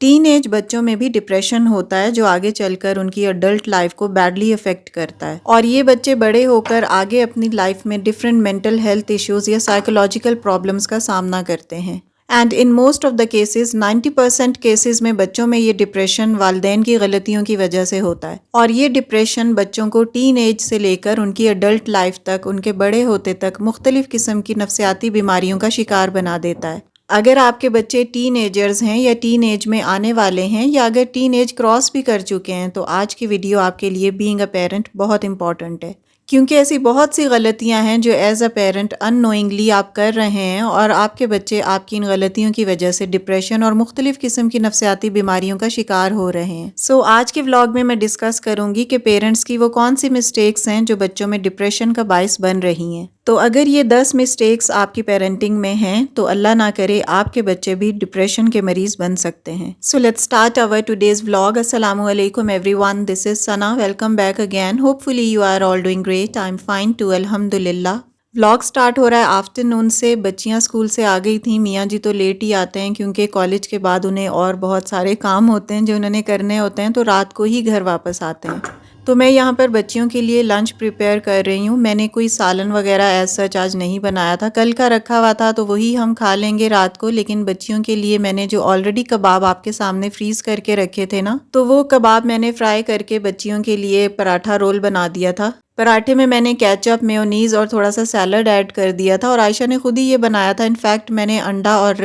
Teen age بچوں میں بھی ڈپریشن ہوتا ہے جو آگے چل کر ان کی اڈلٹ لائف کو بیڈلی افیکٹ کرتا ہے، اور یہ بچے بڑے ہو کر آگے اپنی لائف میں ڈفرینٹ مینٹل ہیلتھ ایشوز یا سائیکولوجیکل پرابلمس کا سامنا کرتے ہیں۔ And in most of the cases 90% cases میں بچوں میں یہ ڈپریشن والدین کی غلطیوں کی وجہ سے ہوتا ہے، اور یہ ڈپریشن بچوں کو ٹین ایج سے لے کر ان کی اڈلٹ لائف تک، ان کے بڑے ہوتے تک مختلف قسم کی نفسیاتی بیماریوں کا شکار بنا دیتا ہے۔ اگر آپ کے بچے ٹین ایجرز ہیں یا ٹین ایج میں آنے والے ہیں یا اگر ٹین ایج کراس بھی کر چکے ہیں، تو آج کی ویڈیو آپ کے لیے بینگ اے پیرنٹ بہت امپورٹنٹ ہے، کیونکہ ایسی بہت سی غلطیاں ہیں جو as a parent in knowingly آپ کر رہے ہیں، اور آپ کے بچے آپ کی ان غلطیوں کی وجہ سے ڈپریشن اور مختلف قسم کی نفسیاتی بیماریوں کا شکار ہو رہے ہیں۔ آج کے ولاگ میں ڈسکس کروں گی کہ پیرنٹس کی وہ کون سی مسٹیکس ہیں جو بچوں میں ڈپریشن کا باعث بن رہی ہیں۔ تو اگر یہ 10 مسٹیکس آپ کی پیرنٹنگ میں ہیں تو اللہ نہ کرے آپ کے بچے بھی ڈپریشن کے مریض بن سکتے ہیں۔ Let's start our today's vlog. السلام علیکم everyone. This is Sana. Welcome back again. Hopefully you are all doing great. I'm fine too. الحمدللہ. ولاگ سٹارٹ ہو رہا ہے آفٹرنون سے۔ بچیاں اسکول سے آ گئی تھیں، میاں جی تو لیٹ ہی آتے ہیں کیونکہ کالج کے بعد انہیں اور بہت سارے کام ہوتے ہیں جو انہوں نے کرنے ہوتے ہیں، تو رات کو ہی گھر واپس آتے ہیں۔ تو میں یہاں پر بچیوں کے لیے لنچ پریپیئر کر رہی ہوں۔ میں نے کوئی سالن وغیرہ ایز سچ آج نہیں بنایا تھا، کل کا رکھا ہوا تھا تو وہی ہم کھا لیں گے رات کو، لیکن بچیوں کے لیے میں نے جو آلریڈی کباب آپ کے سامنے فریز کر کے رکھے تھے نا، تو وہ کباب میں نے فرائی کر کے بچیوں کے لیے پراٹھا رول بنا دیا تھا۔ پراٹھے میں نے کیچپ، میونیز اور تھوڑا سا سیلڈ ایڈ کر دیا تھا، اور عائشہ نے خود ہی یہ بنایا تھا۔ انفیکٹ میں نے انڈا اور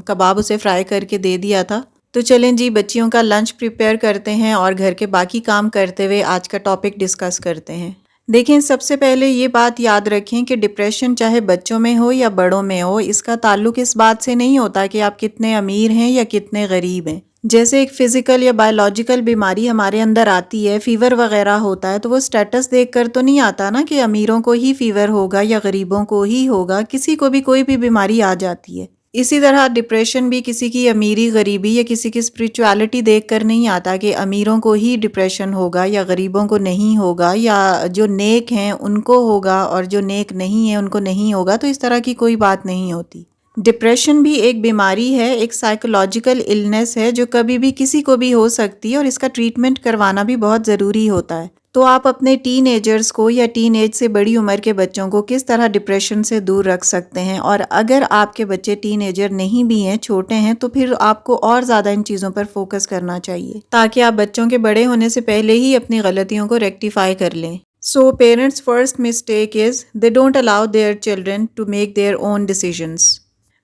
کباب اسے فرائی کر کے دے دیا تھا۔ تو چلیں جی بچیوں کا لنچ پریپیئر کرتے ہیں اور گھر کے باقی کام کرتے ہوئے آج کا ٹاپک ڈسکس کرتے ہیں۔ دیکھیں، سب سے پہلے یہ بات یاد رکھیں کہ ڈپریشن چاہے بچوں میں ہو یا بڑوں میں ہو، اس کا تعلق اس بات سے نہیں ہوتا کہ آپ کتنے امیر ہیں یا کتنے غریب ہیں۔ جیسے ایک فزیکل یا بایولوجیکل بیماری ہمارے اندر آتی ہے، فیور وغیرہ ہوتا ہے، تو وہ سٹیٹس دیکھ کر تو نہیں آتا نا کہ امیروں کو ہی فیور ہوگا یا غریبوں کو ہی ہوگا، کسی کو بھی کوئی بھی بیماری آ جاتی ہے۔ اسی طرح ڈپریشن بھی کسی کی امیری غریبی یا کسی کی اسپریچولیٹی دیکھ کر نہیں آتا کہ امیروں کو ہی ڈپریشن ہوگا یا غریبوں کو نہیں ہوگا، یا جو نیک ہیں ان کو ہوگا اور جو نیک نہیں ہیں ان کو نہیں ہوگا، تو اس طرح کی کوئی بات نہیں ہوتی۔ ڈپریشن بھی ایک بیماری ہے، ایک سائیکولوجیکل النس ہے جو کبھی بھی کسی کو بھی ہو سکتی ہے، اور اس کا ٹریٹمنٹ کروانا بھی بہت ضروری ہوتا ہے۔ تو آپ اپنے ٹین ایجرز کو یا ٹین ایج سے بڑی عمر کے بچوں کو کس طرح ڈپریشن سے دور رکھ سکتے ہیں، اور اگر آپ کے بچے ٹین ایجر نہیں بھی ہیں، چھوٹے ہیں، تو پھر آپ کو اور زیادہ ان چیزوں پر فوکس کرنا چاہیے تاکہ آپ بچوں کے بڑے ہونے سے پہلے ہی اپنی غلطیوں کو ریکٹیفائی کر لیں۔ Parents first mistake is they don't allow their children to make their own decisions.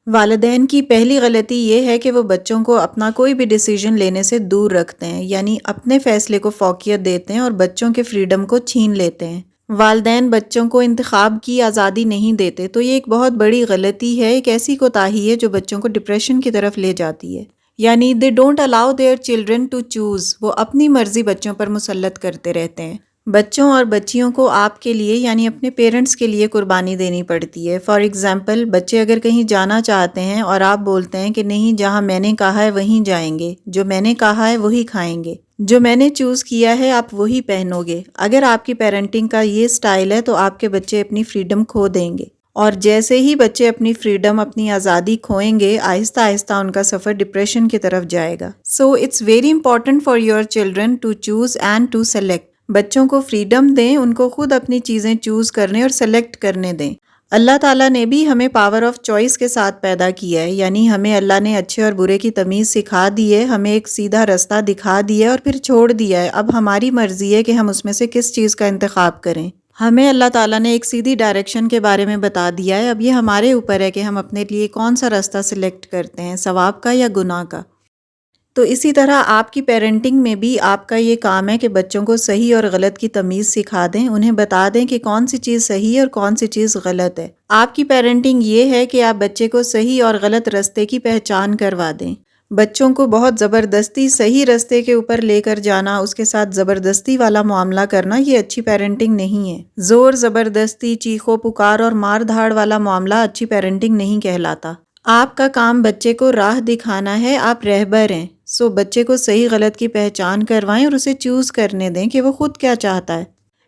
والدین کی پہلی غلطی یہ ہے کہ وہ بچوں کو اپنا کوئی بھی ڈیسیژن لینے سے دور رکھتے ہیں، یعنی اپنے فیصلے کو فوقیت دیتے ہیں اور بچوں کے فریڈم کو چھین لیتے ہیں۔ والدین بچوں کو انتخاب کی آزادی نہیں دیتے، تو یہ ایک بہت بڑی غلطی ہے، ایک ایسی کوتاہی ہے جو بچوں کو ڈپریشن کی طرف لے جاتی ہے۔ یعنی they don't allow their children to choose، وہ اپنی مرضی بچوں پر مسلط کرتے رہتے ہیں۔ بچوں اور بچیوں کو آپ کے لیے یعنی اپنے پیرنٹس کے لیے قربانی دینی پڑتی ہے۔ فار ایگزامپل، بچے اگر کہیں جانا چاہتے ہیں اور آپ بولتے ہیں کہ نہیں، جہاں میں نے کہا ہے وہیں جائیں گے، جو میں نے کہا ہے وہی کھائیں گے، جو میں نے چوز کیا ہے آپ وہی پہنو گے۔ اگر آپ کی پیرنٹنگ کا یہ سٹائل ہے تو آپ کے بچے اپنی فریڈم کھو دیں گے، اور جیسے ہی بچے اپنی فریڈم، اپنی آزادی کھوئیں گے، آہستہ آہستہ ان کا سفر ڈپریشن کی طرف جائے گا۔ It's very important for your children to choose and to select. بچوں کو فریڈم دیں، ان کو خود اپنی چیزیں چوز کرنے اور سلیکٹ کرنے دیں۔ اللہ تعالیٰ نے بھی ہمیں پاور آف چوائس کے ساتھ پیدا کیا ہے، یعنی ہمیں اللہ نے اچھے اور برے کی تمیز سکھا دی ہے، ہمیں ایک سیدھا رستہ دکھا دیا ہے اور پھر چھوڑ دیا ہے۔ اب ہماری مرضی ہے کہ ہم اس میں سے کس چیز کا انتخاب کریں۔ ہمیں اللہ تعالیٰ نے ایک سیدھی ڈائریکشن کے بارے میں بتا دیا ہے، اب یہ ہمارے اوپر ہے کہ ہم اپنے لیے کون سا رستہ سلیکٹ کرتے ہیں، ثواب کا یا گناہ کا۔ تو اسی طرح آپ کی پیرنٹنگ میں بھی آپ کا یہ کام ہے کہ بچوں کو صحیح اور غلط کی تمیز سکھا دیں، انہیں بتا دیں کہ کون سی چیز صحیح ہے اور کون سی چیز غلط ہے۔ آپ کی پیرنٹنگ یہ ہے کہ آپ بچے کو صحیح اور غلط رستے کی پہچان کروا دیں۔ بچوں کو بہت زبردستی صحیح رستے کے اوپر لے کر جانا، اس کے ساتھ زبردستی والا معاملہ کرنا، یہ اچھی پیرنٹنگ نہیں ہے۔ زور زبردستی، چیخو پکار اور مار دھاڑ والا معاملہ اچھی پیرنٹنگ نہیں کہلاتا۔ آپ کا کام بچے کو راہ دکھانا ہے، آپ رہبر ہیں۔ بچے کو صحیح غلط کی پہچان کروائیں اور اسے چوز کرنے دیں کہ وہ خود کیا چاہتا ہے۔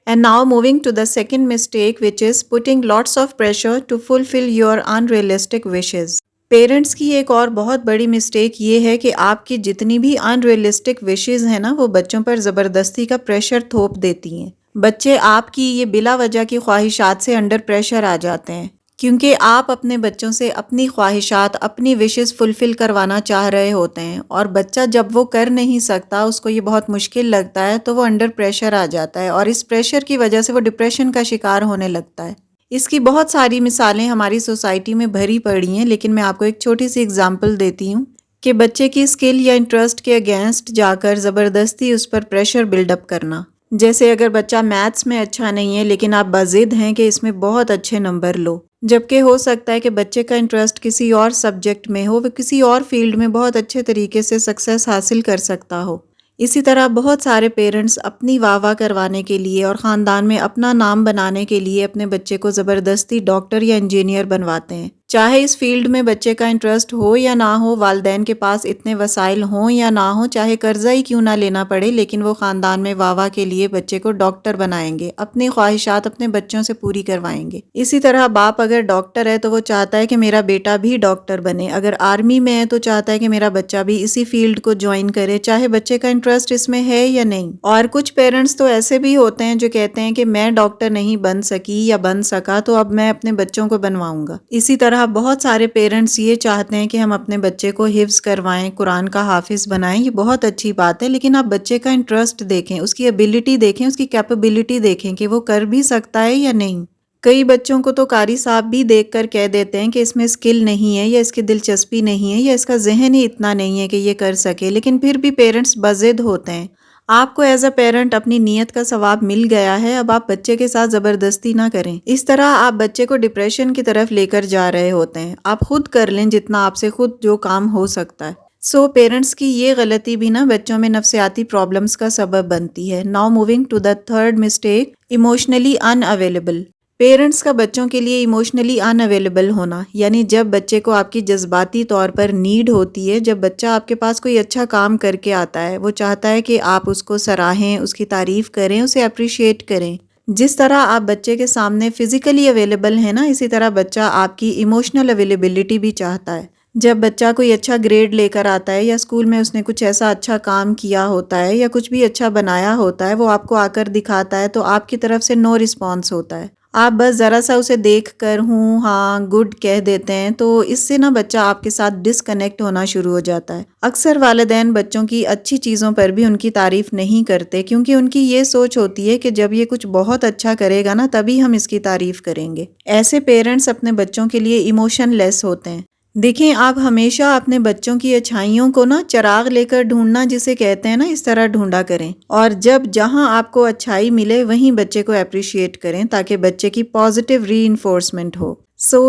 And now moving to the second mistake, which is putting lots of pressure to fulfill your unrealistic wishes. Parents کی ایک اور بہت بڑی مسٹیک یہ ہے کہ آپ کی جتنی بھی ان ریئلسٹک وشز ہیں نا، وہ بچوں پر زبردستی کا پریشر تھوپ دیتی ہیں۔ بچے آپ کی یہ بلا وجہ کی خواہشات سے انڈر پریشر آ جاتے ہیں، کیونکہ آپ اپنے بچوں سے اپنی خواہشات، اپنی وشز فلفل کروانا چاہ رہے ہوتے ہیں، اور بچہ جب وہ کر نہیں سکتا، اس کو یہ بہت مشکل لگتا ہے، تو وہ انڈر پریشر آ جاتا ہے، اور اس پریشر کی وجہ سے وہ ڈپریشن کا شکار ہونے لگتا ہے۔ اس کی بہت ساری مثالیں ہماری سوسائٹی میں بھری پڑی ہیں، لیکن میں آپ کو ایک چھوٹی سی اگزامپل دیتی ہوں کہ بچے کی اسکل یا انٹرسٹ کے اگینسٹ جا کر زبردستی اس پر پریشر بلڈ اپ کرنا۔ جیسے اگر بچہ میتھس میں اچھا نہیں ہے، لیکن آپ بضد ہیں کہ اس میں بہت اچھے نمبر لو، جبکہ ہو سکتا ہے کہ بچے کا انٹرسٹ کسی اور سبجیکٹ میں ہو، وہ کسی اور فیلڈ میں بہت اچھے طریقے سے سکسیس حاصل کر سکتا ہو۔ اسی طرح بہت سارے پیرنٹس اپنی واہ واہ کروانے کے لیے اور خاندان میں اپنا نام بنانے کے لیے اپنے بچے کو زبردستی ڈاکٹر یا انجینئر بنواتے ہیں، چاہے اس فیلڈ میں بچے کا انٹرسٹ ہو یا نہ ہو، والدین کے پاس اتنے وسائل ہوں یا نہ ہوں، چاہے قرضہ ہی کیوں نہ لینا پڑے، لیکن وہ خاندان میں واہ واہ کے لیے بچے کو ڈاکٹر بنائیں گے، اپنی خواہشات اپنے بچوں سے پوری کروائیں گے۔ اسی طرح باپ اگر ڈاکٹر ہے تو وہ چاہتا ہے کہ میرا بیٹا بھی ڈاکٹر بنے، اگر آرمی میں ہے تو چاہتا ہے کہ میرا بچہ بھی اسی فیلڈ کو جوائن کرے، چاہے بچے کا انٹرسٹ اس میں ہے یا نہیں۔ اور کچھ پیرنٹس تو ایسے بھی ہوتے ہیں جو کہتے ہیں کہ میں ڈاکٹر نہیں بن سکی یا بن سکا تو اب میں اپنے بچوں کو بنواؤں گا۔ اسی طرح بہت سارے پیرنٹس یہ چاہتے ہیں کہ ہم اپنے بچے کو حفظ کروائیں، قرآن کا حافظ بنائیں، یہ بہت اچھی بات ہے، لیکن آپ بچے کا انٹرسٹ دیکھیں، اس کی ایبلٹی دیکھیں، اس کی کیپیبلٹی دیکھیں کہ وہ کر بھی سکتا ہے یا نہیں۔ کئی بچوں کو تو قاری صاحب بھی دیکھ کر کہہ دیتے ہیں کہ اس میں اسکل نہیں ہے، یا اس کی دلچسپی نہیں ہے، یا اس کا ذہن ہی اتنا نہیں ہے کہ یہ کر سکے، لیکن پھر بھی پیرنٹس بضد ہوتے ہیں۔ آپ کو ایز اے پیرنٹ اپنی نیت کا ثواب مل گیا ہے، اب آپ بچے کے ساتھ زبردستی نہ کریں۔ اس طرح آپ بچے کو ڈپریشن کی طرف لے کر جا رہے ہوتے ہیں۔ آپ خود کر لیں جتنا آپ سے خود جو کام ہو سکتا ہے۔ پیرنٹس کی یہ غلطی بھی نا بچوں میں نفسیاتی پرابلمز کا سبب بنتی ہے۔ Now moving to the third mistake, emotionally unavailable. Parents کا بچوں کے لیے ایموشنلی ان اویلیبل ہونا، یعنی جب بچے کو آپ کی جذباتی طور پر نیڈ ہوتی ہے، جب بچہ آپ کے پاس کوئی اچھا کام کر کے آتا ہے، وہ چاہتا ہے کہ آپ اس کو سراہیں، اس کی تعریف کریں، اسے اپریشیٹ کریں۔ جس طرح آپ بچے کے سامنے فزیکلی اویلیبل ہیں نا، اسی طرح بچہ آپ کی ایموشنل اویلیبلٹی بھی چاہتا ہے۔ جب بچہ کوئی اچھا گریڈ لے کر آتا ہے، یا اسکول میں اس نے کچھ ایسا اچھا کام کیا ہوتا ہے، یا کچھ بھی اچھا بنایا ہوتا ہے، وہ آپ کو آ کر دکھاتا ہے، تو آپ کی طرف سے نو رسپانس ہوتا ہے۔ آپ بس ذرا سا اسے دیکھ کر ہوں ہاں گڈ کہہ دیتے ہیں، تو اس سے نا بچہ آپ کے ساتھ ڈسکنیکٹ ہونا شروع ہو جاتا ہے۔ اکثر والدین بچوں کی اچھی چیزوں پر بھی ان کی تعریف نہیں کرتے، کیونکہ ان کی یہ سوچ ہوتی ہے کہ جب یہ کچھ بہت اچھا کرے گا نا تبھی ہم اس کی تعریف کریں گے۔ ایسے پیرنٹس اپنے بچوں کے لیے ایموشن لیس ہوتے ہیں۔ دیکھیں، آپ ہمیشہ اپنے بچوں کی اچھائیوں کو نا چراغ لے کر ڈھونڈنا جسے کہتے ہیں نا، اس طرح ڈھونڈا کریں، اور جب جہاں آپ کو اچھائی ملے وہیں بچے کو اپریشیٹ کریں، تاکہ بچے کی پازیٹیو ری انفورسمنٹ ہو۔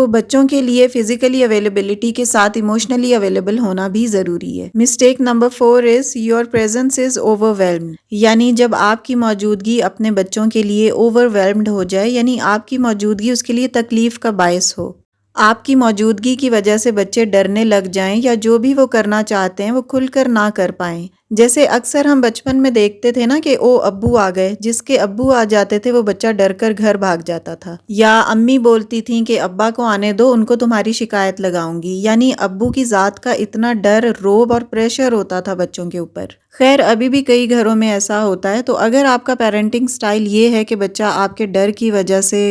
بچوں کے لیے فزیکلی اویلیبلٹی کے ساتھ ایموشنلی اویلیبل ہونا بھی ضروری ہے۔ Mistake number 4 is your presence is overwhelmed, یعنی جب آپ کی موجودگی اپنے بچوں کے لیے اوورویلمڈ ہو جائے، یعنی آپ کی موجودگی اس کے لیے تکلیف کا باعث ہو۔ آپ کی موجودگی کی وجہ سے بچے ڈرنے لگ جائیں، یا جو بھی وہ کرنا چاہتے ہیں وہ کھل کر نہ کر پائیں۔ جیسے اکثر ہم بچپن میں دیکھتے تھے نا کہ او ابو آ گئے، جس کے ابو آ جاتے تھے وہ بچہ ڈر کر گھر بھاگ جاتا تھا، یا امی بولتی تھیں کہ ابا کو آنے دو، ان کو تمہاری شکایت لگاؤں گی، یعنی ابو کی ذات کا اتنا ڈر، روب اور پریشر ہوتا تھا بچوں کے اوپر۔ خیر ابھی بھی کئی گھروں میں ایسا ہوتا ہے، تو اگر آپ کا پیرنٹنگ سٹائل یہ ہے کہ بچہ آپ کے ڈر کی وجہ سے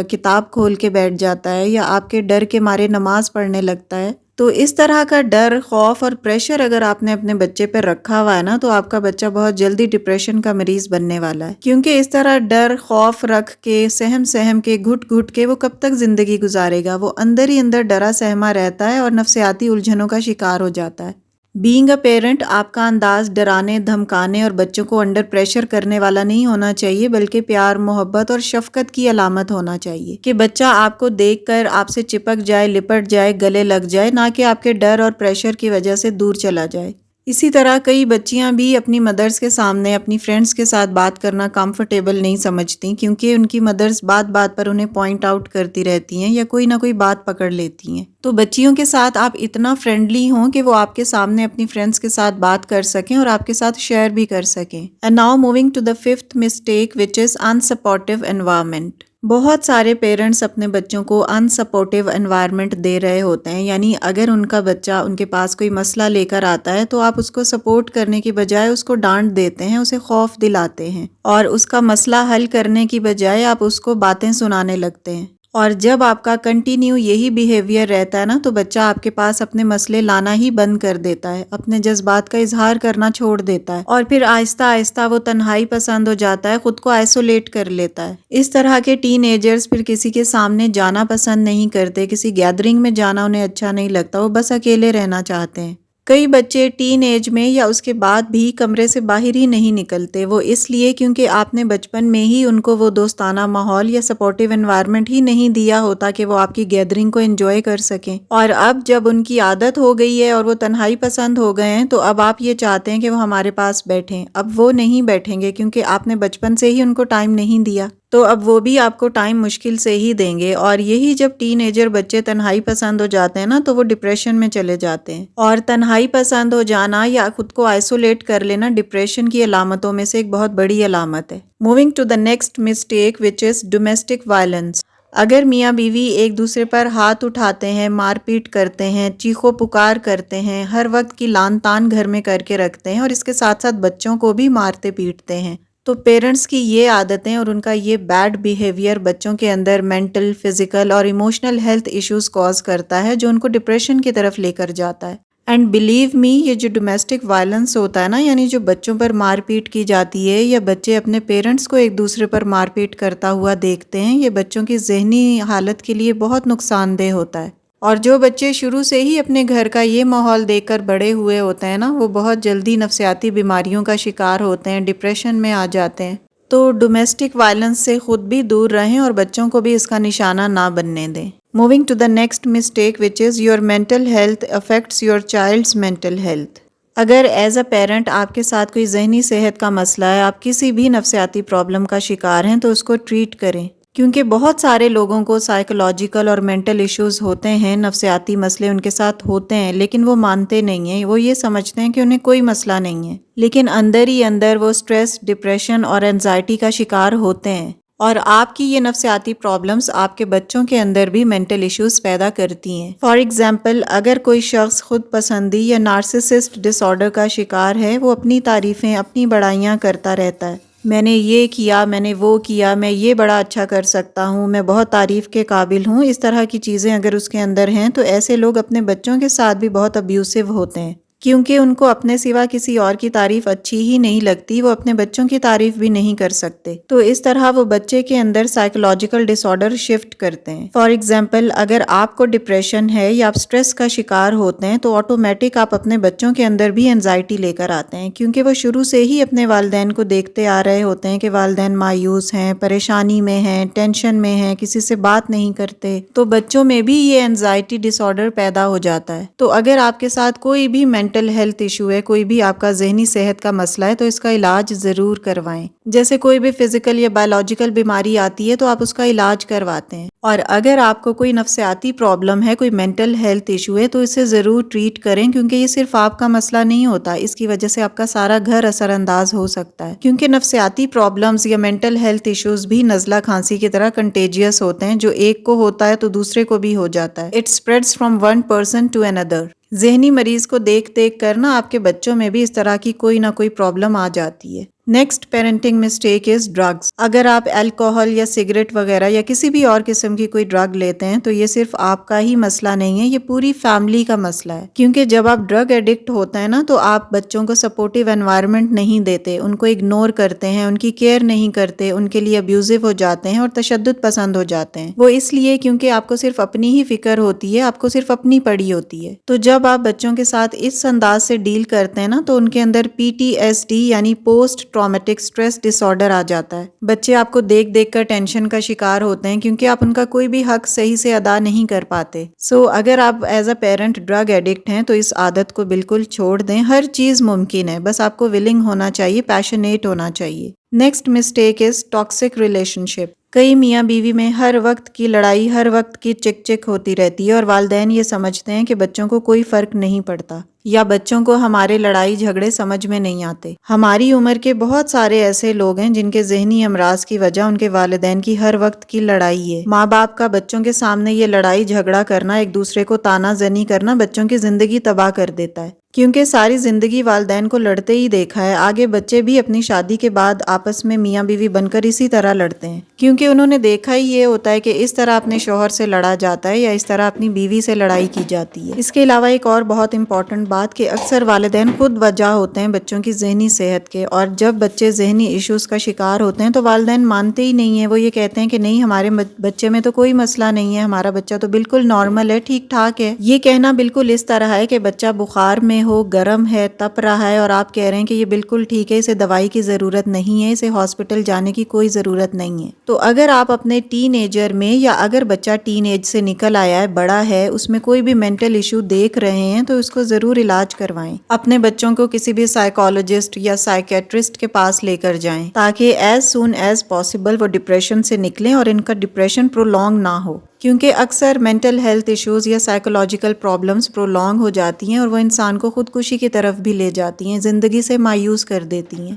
کتاب کھول کے بیٹھ جاتا ہے، یا آپ کے ڈر کے مارے نماز پڑھنے لگتا ہے، تو اس طرح کا ڈر، خوف اور پریشر اگر آپ نے اپنے بچے پر رکھا ہوا ہے نا، تو آپ کا بچہ بہت جلدی ڈپریشن کا مریض بننے والا ہے، کیونکہ اس طرح ڈر، خوف رکھ کے، سہم کے، گھٹ کے وہ کب تک زندگی گزارے گا؟ وہ اندر ہی اندر ڈرا سہما رہتا ہے اور نفسیاتی الجھنوں کا شکار ہو جاتا ہے۔ بینگ اے پیرنٹ، آپ کا انداز ڈرانے، دھمکانے اور بچوں کو انڈر پریشر کرنے والا نہیں ہونا چاہیے، بلکہ پیار، محبت اور شفقت کی علامت ہونا چاہیے، کہ بچہ آپ کو دیکھ کر آپ سے چپک جائے، لپٹ جائے، گلے لگ جائے، نہ کہ آپ کے ڈر اور پریشر کی وجہ سے دور چلا جائے۔ اسی طرح کئی بچیاں بھی اپنی مدرس کے سامنے اپنی فرینڈز کے ساتھ بات کرنا کمفرٹیبل نہیں سمجھتی، کیونکہ ان کی مدرس بات بات پر انہیں پوائنٹ آؤٹ کرتی رہتی ہیں، یا کوئی نہ کوئی بات پکڑ لیتی ہیں۔ تو بچیوں کے ساتھ آپ اتنا فرینڈلی ہوں کہ وہ آپ کے سامنے اپنی فرینڈس کے ساتھ بات کر سکیں اور آپ کے ساتھ شیئر بھی کر سکیں. And now moving to the fifth mistake which is unsupportive environment. بہت سارے پیرنٹس اپنے بچوں کو انسپورٹیو انوائرمنٹ دے رہے ہوتے ہیں، یعنی اگر ان کا بچہ ان کے پاس کوئی مسئلہ لے کر آتا ہے تو آپ اس کو سپورٹ کرنے کی بجائے اس کو ڈانٹ دیتے ہیں، اسے خوف دلاتے ہیں اور اس کا مسئلہ حل کرنے کی بجائے آپ اس کو باتیں سنانے لگتے ہیں. اور جب آپ کا کنٹینیو یہی بیہیویئر رہتا ہے نا تو بچہ آپ کے پاس اپنے مسئلے لانا ہی بند کر دیتا ہے، اپنے جذبات کا اظہار کرنا چھوڑ دیتا ہے اور پھر آہستہ آہستہ وہ تنہائی پسند ہو جاتا ہے، خود کو آئسولیٹ کر لیتا ہے. اس طرح کے ٹین ایجرز پھر کسی کے سامنے جانا پسند نہیں کرتے، کسی گیدرنگ میں جانا انہیں اچھا نہیں لگتا، وہ بس اکیلے رہنا چاہتے ہیں. کئی بچے ٹین ایج میں یا اس کے بعد بھی کمرے سے باہر ہی نہیں نکلتے، وہ اس لیے کیونکہ آپ نے بچپن میں ہی ان کو وہ دوستانہ ماحول یا سپورٹیو انوائرمنٹ ہی نہیں دیا ہوتا کہ وہ آپ کی گیدرنگ کو انجوائے کر سکیں. اور اب جب ان کی عادت ہو گئی ہے اور وہ تنہائی پسند ہو گئے ہیں تو اب آپ یہ چاہتے ہیں کہ وہ ہمارے پاس بیٹھیں. اب وہ نہیں بیٹھیں گے کیونکہ آپ نے بچپن سے ہی ان کو ٹائم نہیں دیا، تو اب وہ بھی آپ کو ٹائم مشکل سے ہی دیں گے. اور یہی جب ٹین ایجر بچے تنہائی پسند ہو جاتے ہیں نا تو وہ ڈپریشن میں چلے جاتے ہیں. اور تنہائی پسند ہو جانا یا خود کو آئسولیٹ کر لینا ڈپریشن کی علامتوں میں سے ایک بہت بڑی علامت ہے. Moving to the next mistake which is domestic violence. اگر میاں بیوی ایک دوسرے پر ہاتھ اٹھاتے ہیں، مار پیٹ کرتے ہیں، چیخو پکار کرتے ہیں، ہر وقت کی لان تان گھر میں کر کے رکھتے ہیں اور اس کے ساتھ ساتھ بچوں کو بھی مارتے پیٹتے ہیں، تو پیرنٹس کی یہ عادتیں اور ان کا یہ بیڈ بیہیویئر بچوں کے اندر مینٹل، فزیکل اور ایموشنل ہیلتھ ایشوز کاز کرتا ہے جو ان کو ڈپریشن کی طرف لے کر جاتا ہے. اینڈ بلیو می، یہ جو ڈومیسٹک وائلنس ہوتا ہے نا، یعنی جو بچوں پر مار پیٹ کی جاتی ہے یا بچے اپنے پیرنٹس کو ایک دوسرے پر مار پیٹ کرتا ہوا دیکھتے ہیں، یہ بچوں کی ذہنی حالت کے لیے بہت نقصان دہ ہوتا ہے. اور جو بچے شروع سے ہی اپنے گھر کا یہ ماحول دیکھ کر بڑے ہوئے ہوتے ہیں نا، وہ بہت جلدی نفسیاتی بیماریوں کا شکار ہوتے ہیں، ڈپریشن میں آ جاتے ہیں. تو ڈومیسٹک وائلنس سے خود بھی دور رہیں اور بچوں کو بھی اس کا نشانہ نہ بننے دیں. Moving to the next mistake which is your mental health affects your child's mental health. اگر ایز اے پیرنٹ آپ کے ساتھ کوئی ذہنی صحت کا مسئلہ ہے، آپ کسی بھی نفسیاتی پرابلم کا شکار ہیں تو اس کو ٹریٹ کریں، کیونکہ بہت سارے لوگوں کو سائیکولوجیکل اور مینٹل ایشوز ہوتے ہیں، نفسیاتی مسئلے ان کے ساتھ ہوتے ہیں، لیکن وہ مانتے نہیں ہیں. وہ یہ سمجھتے ہیں کہ انہیں کوئی مسئلہ نہیں ہے، لیکن اندر ہی اندر وہ سٹریس، ڈپریشن اور انزائٹی کا شکار ہوتے ہیں. اور آپ کی یہ نفسیاتی پرابلمز آپ کے بچوں کے اندر بھی مینٹل ایشوز پیدا کرتی ہیں. فار ایگزامپل، اگر کوئی شخص خود پسندی یا نارسسسٹ ڈس آرڈر کا شکار ہے، وہ اپنی تعریفیں، اپنی بڑائیاں کرتا رہتا ہے. میں نے یہ کیا، میں نے وہ کیا، میں یہ بڑا اچھا کر سکتا ہوں، میں بہت تعریف کے قابل ہوں. اس طرح کی چیزیں اگر اس کے اندر ہیں تو ایسے لوگ اپنے بچوں کے ساتھ بھی بہت ابیوسو ہوتے ہیں، کیونکہ ان کو اپنے سوا کسی اور کی تعریف اچھی ہی نہیں لگتی، وہ اپنے بچوں کی تعریف بھی نہیں کر سکتے. تو اس طرح وہ بچے کے اندر سائیکولوجیکل ڈس آرڈر شفٹ کرتے ہیں. فار ایگزامپل، اگر آپ کو ڈپریشن ہے یا آپ سٹریس کا شکار ہوتے ہیں تو آٹومیٹک آپ اپنے بچوں کے اندر بھی انزائٹی لے کر آتے ہیں، کیونکہ وہ شروع سے ہی اپنے والدین کو دیکھتے آ رہے ہوتے ہیں کہ والدین مایوس ہیں، پریشانی میں ہیں، ٹینشن میں ہیں، کسی سے بات نہیں کرتے، تو بچوں میں بھی یہ انزائٹی ڈس آرڈر پیدا ہو جاتا ہے. تو اگر آپ کے ساتھ کوئی بھی مینٹل ہیلتھ ایشو ہے، کوئی بھی آپ کا ذہنی صحت کا مسئلہ ہے، تو اس کا علاج ضرور کروائیں. جیسے کوئی بھی فزیکل یا بایولوجیکل بیماری آتی ہے تو آپ اس کا علاج کرواتے ہیں. اور اگر آپ کو کوئی نفسیاتی پرابلم ہے، کوئی مینٹل ہیلتھ ایشو ہے، تو اسے ضرور ٹریٹ کریں، کیونکہ یہ صرف آپ کا مسئلہ نہیں ہوتا، اس کی وجہ سے آپ کا سارا گھر اثر انداز ہو سکتا ہے. کیونکہ نفسیاتی پرابلمز یا مینٹل ہیلتھ ایشوز بھی نزلہ کھانسی کی طرح کنٹیجیس ہوتے ہیں، جو ایک کو ہوتا ہے تو دوسرے کو بھی ہو جاتا ہے. It spreads from one person to another. ذہنی مریض کو دیکھ کر نا آپ کے بچوں میں بھی اس طرح کی کوئی نہ کوئی پرابلم آ جاتی ہے. Next parenting mistake is drugs. اگر آپ الکوہل یا سگریٹ وغیرہ یا کسی بھی اور قسم کی کوئی ڈرگ لیتے ہیں تو یہ صرف آپ کا ہی مسئلہ نہیں ہے، یہ پوری فیملی کا مسئلہ ہے. کیونکہ جب آپ ڈرگ ایڈکٹ ہوتے ہیں نا تو آپ بچوں کو سپورٹیو انوائرمنٹ نہیں دیتے، ان کو اگنور کرتے ہیں، ان کی کیئر نہیں کرتے، ان کے لیے ابیوزو ہو جاتے ہیں اور تشدد پسند ہو جاتے ہیں. وہ اس لیے کیونکہ آپ کو صرف اپنی ہی فکر ہوتی ہے، آپ کو صرف اپنی پڑی ہوتی ہے. تو جب آپ بچوں کے ساتھ اس انداز سے ڈیل کرتے ہیں نا تو ان کے اندر PTSD یعنی پوسٹ ٹرامیٹک سٹریس ڈس آرڈر آ جاتا ہے. بچے آپ کو دیکھ کر ٹینشن کا شکار ہوتے ہیں کیونکہ آپ ان کا کوئی بھی حق صحیح سے ادا نہیں کر پاتے. اگر آپ as a parent drug addict ہیں تو اس عادت کو بالکل چھوڑ دیں. ہر چیز ممکن ہے، بس آپ کو ولنگ ہونا چاہیے، پیشنیٹ ہونا چاہیے. Next mistake is toxic relationship. کئی میاں بیوی میں ہر وقت کی لڑائی، ہر وقت کی چک چک ہوتی رہتی ہے اور والدین یہ سمجھتے ہیں کہ بچوں کو کوئی فرق نہیں پڑتا یا بچوں کو ہمارے لڑائی جھگڑے سمجھ میں نہیں آتے۔ ہماری عمر کے بہت سارے ایسے لوگ ہیں جن کے ذہنی امراض کی وجہ ان کے والدین کی ہر وقت کی لڑائی ہے۔ ماں باپ کا بچوں کے سامنے یہ لڑائی جھگڑا کرنا، ایک دوسرے کو تانا زنی کرنا بچوں کی زندگی تباہ کر دیتا ہے، کیونکہ ساری زندگی والدین کو لڑتے ہی دیکھا ہے۔ آگے بچے بھی اپنی شادی کے بعد آپس میں میاں بیوی بن کر اسی طرح لڑتے ہیں، کیونکہ انہوں نے دیکھا ہی یہ ہوتا ہے کہ اس طرح اپنے شوہر سے لڑا جاتا ہے یا اس طرح اپنی بیوی سے لڑائی کی جاتی ہے۔ اس کے علاوہ ایک اور بہت امپورٹنٹ بات کہ اکثر والدین خود وجہ ہوتے ہیں بچوں کی ذہنی صحت کے، اور جب بچے ذہنی ایشوز کا شکار ہوتے ہیں تو والدین مانتے ہی نہیں ہیں۔ وہ یہ کہتے ہیں کہ نہیں، ہمارے بچے میں تو کوئی مسئلہ نہیں ہے، ہمارا بچہ تو بالکل نارمل ہے، ٹھیک ٹھاک ہے۔ یہ کہنا بالکل اس طرح ہے کہ بچہ بخار میں ہو، گرم ہے، تپ رہا ہے اور آپ کہہ رہے ہیں کہ یہ بالکل ٹھیک ہے، اسے دوائی کی ضرورت نہیں ہے، اسے ہاسپٹل جانے کی کوئی ضرورت نہیں ہے۔ تو اگر آپ اپنے ٹین ایجر میں، یا اگر بچہ ٹین ایج سے نکل آیا ہے، بڑا ہے، اس میں کوئی بھی مینٹل ایشو دیکھ رہے ہیں تو اس کو ضرور علاج کروائیں۔ اپنے بچوں کو کسی بھی سائیکالوجسٹ یا سائیکیٹرسٹ کے پاس لے کر جائیں تاکہ ایز سون ایز پاسبل وہ ڈپریشن سے نکلیں اور ان کا ڈپریشن پرولونگ نہ ہو، کیونکہ اکثر مینٹل ہیلتھ ایشوز یا سائیکولوجیکل پرابلمز پرولونگ ہو جاتی ہیں اور وہ انسان کو خودکشی کی طرف بھی لے جاتی ہیں، زندگی سے مایوس کر دیتی ہیں۔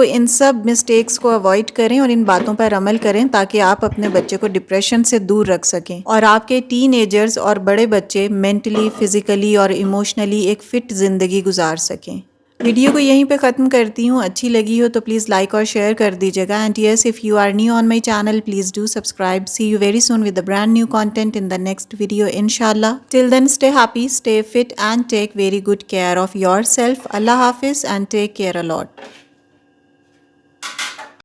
ان سب مسٹیکس کو اوائڈ کریں اور ان باتوں پر عمل کریں تاکہ آپ اپنے بچے کو ڈپریشن سے دور رکھ سکیں اور آپ کے ٹین ایجرز اور بڑے بچے مینٹلی، فزیکلی اور ایموشنلی ایک فٹ زندگی گزار سکیں۔ ویڈیو کو یہیں پہ ختم کرتی ہوں۔ اچھی لگی ہو تو پلیز لائک اور شیئر کر دیجیے گا، and yes, if you are new on my channel please do subscribe. See you very soon with a brand new content in the next video inshallah. Till then, stay happy, stay fit and take very good care of yourself. Allah Hafiz and take care a lot.